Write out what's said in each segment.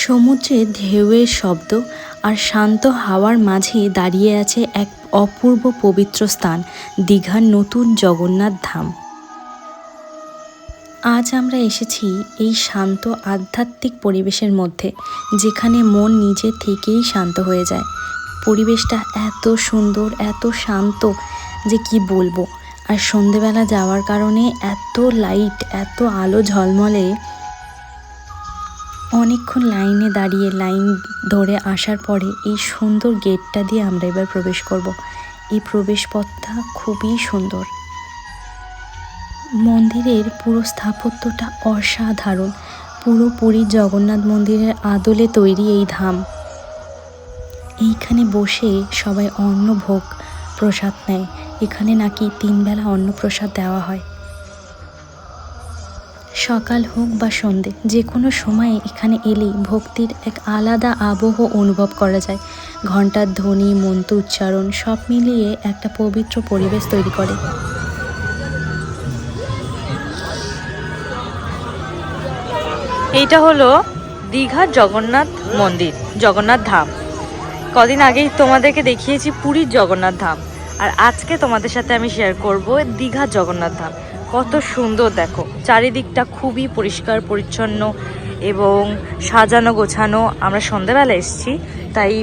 সমুদ্রে ঢেউয়ের শব্দ আর শান্ত হাওয়ার মাঝে দাঁড়িয়ে আছে এক অপূর্ব পবিত্র স্থান, দীঘার নতুন জগন্নাথ ধাম। আজ আমরা এসেছি এই শান্ত আধ্যাত্মিক পরিবেশের মধ্যে, যেখানে মন নিজে থেকেই শান্ত হয়ে যায়। পরিবেশটা এত সুন্দর, এত শান্ত যে কি বলবো। আর সন্ধেবেলা যাওয়ার কারণে এত লাইট, এত আলো ঝলমলে। অনেকক্ষণ লাইনে দাঁড়িয়ে লাইন ধরে আসার পরে এই সুন্দর গেটটা দিয়ে আমরা এবার প্রবেশ করব। এই প্রবেশ পথটা খুবই সুন্দর। মন্দিরের পুরো স্থাপত্যটা অসাধারণ। পুরো পুরীর জগন্নাথ মন্দিরের আদলে তৈরি এই ধাম। এইখানে বসে সবাই অন্নভোগ প্রসাদ নেয়। এখানে নাকি 3 বেলা অন্নপ্রসাদ দেওয়া হয়। সকাল হোক বা সন্ধে, যে কোনো সময়ে এখানে এলেই ভক্তির এক আলাদা আবহ অনুভব করা যায়। ঘণ্টার ধ্বনি, মন্ত্র উচ্চারণ সব মিলিয়ে একটা পবিত্র পরিবেশ তৈরি করে। এইটা হলো দীঘার জগন্নাথ মন্দির, জগন্নাথ ধাম। কদিন আগেই তোমাদেরকে দেখিয়েছি পুরীর জগন্নাথ ধাম, আর আজকে তোমাদের সাথে আমি শেয়ার করব দীঘার জগন্নাথ ধাম। কত সুন্দর দেখো, চারিদিকটা খুবই পরিষ্কার পরিচ্ছন্ন এবং সাজানো গোছানো। আমরা সন্ধ্যাবেলা এসেছি, তাই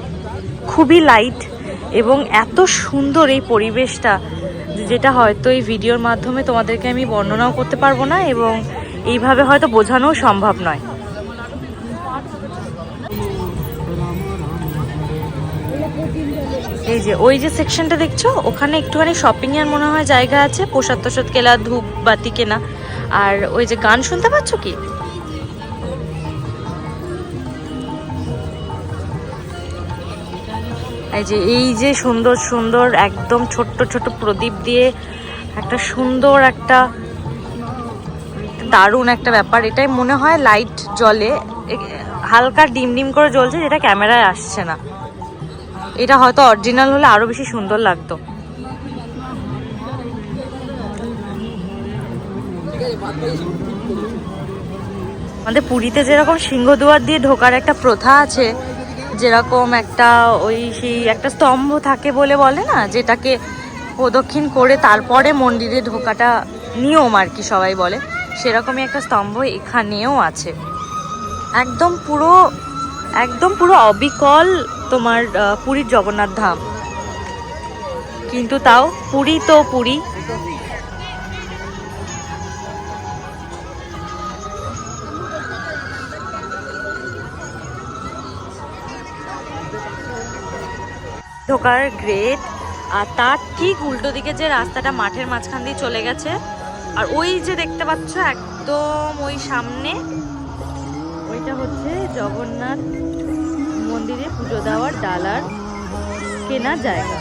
খুবই লাইট এবং এত সুন্দর এই পরিবেশটা, যেটা হয়তো এই ভিডিওর মাধ্যমে তোমাদেরকে আমি বর্ণনাও করতে পারবো না এবং এইভাবে হয়তো বোঝানোও সম্ভব নয়। এই যে ওই যে সেকশনটা দেখছো, ওখানে একটুখানি শপিং এর মনে হয় জায়গা আছে, প্রসাদ তোসাদ কেনা, ধূপ বাতি কেনা। আর ওই যে গান শুনতে পাচ্ছ কি, এই যে সুন্দর সুন্দর একদম ছোট্ট ছোট প্রদীপ দিয়ে একটা সুন্দর একটা দারুণ একটা ব্যাপার। এটাই মনে হয় লাইট জ্বলে, হালকা ডিম ডিম করে জ্বলছে, যেটা ক্যামেরায় আসছে না। এটা হয়তো অরিজিনাল হলে আরো বেশি সুন্দর লাগতো। আমাদের পুরীতে যেরকম সিংহদুয়ার দিয়ে ঢোকার একটা প্রথা আছে, যেরকম একটা সেই একটা স্তম্ভ থাকে বলে না, যেটাকে প্রদক্ষিণ করে তারপরে মন্দিরে ঢোকাটা নিয়ম আর কি সবাই বলে, সেরকমই একটা স্তম্ভ এখানেও আছে। একদম পুরো অবিকল তোমার পুরীর জগন্নাথ ধাম। কিন্তু তাও পুরী তো পুরী। ঢোকার গ্রেট, আর তার ঠিক উল্টো দিকে যে রাস্তাটা মাঠের মাঝখান দিয়ে চলে গেছে, আর ওই যে দেখতে পাচ্ছ একদম ওই সামনে, ওইটা হচ্ছে জগন্নাথ মন্দিরে পুজো দেওয়ার ডালার কেনা জায়গা।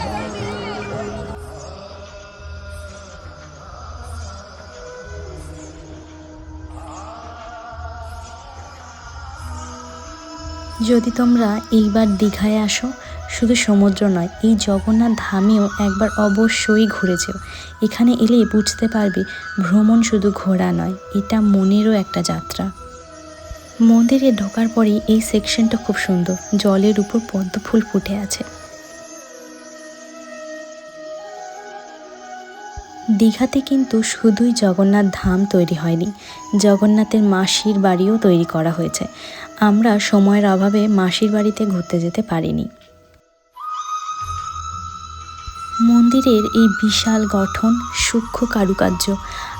যদি তোমরা এইবার দীঘায় আসো, শুধু সমুদ্র নয়, এই জগন্নাথ ধামেও একবার অবশ্যই ঘুরে যেও। এখানে এলে বুঝতে পারবে ভ্রমণ শুধু ঘোরা নয়, এটা মনেরও একটা যাত্রা। মন্দিরে ঢোকার পরেই এই সেকশনটা খুব সুন্দর, জলের উপর পদ্ম ফুল ফুটে আছে। দীঘাতে কিন্তু শুধুই জগন্নাথ ধাম তৈরি হয়নি, জগন্নাথের মাসির বাড়িও তৈরি করা হয়েছে। আমরা সময়ের অভাবে মাসির বাড়িতে ঘুরতে যেতে পারিনি। মন্দিরের এই বিশাল গঠন, সূক্ষ্ম কারুকার্য,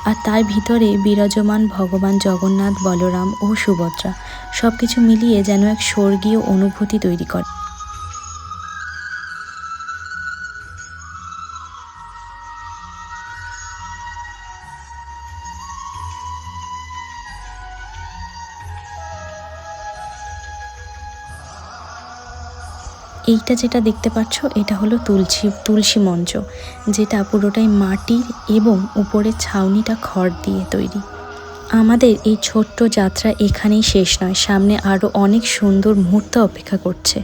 আর তার ভিতরে বিরাজমান ভগবান জগন্নাথ, বলরাম ও সুভদ্রা, সব কিছু মিলিয়ে যেন এক স্বর্গীয় অনুভূতি তৈরি করে। এইটা যেটা দেখতে পাচ্ছ, এটা হলো তুলসী মঞ্চ, যেটা পুরোটাই মাটির এবং উপরের ছাউনিটা খড় দিয়ে তৈরি। আমাদের এই ছোট্ট যাত্রা এখানেই শেষ নয়, সামনে আরও অনেক সুন্দর মুহূর্ত অপেক্ষা করছে।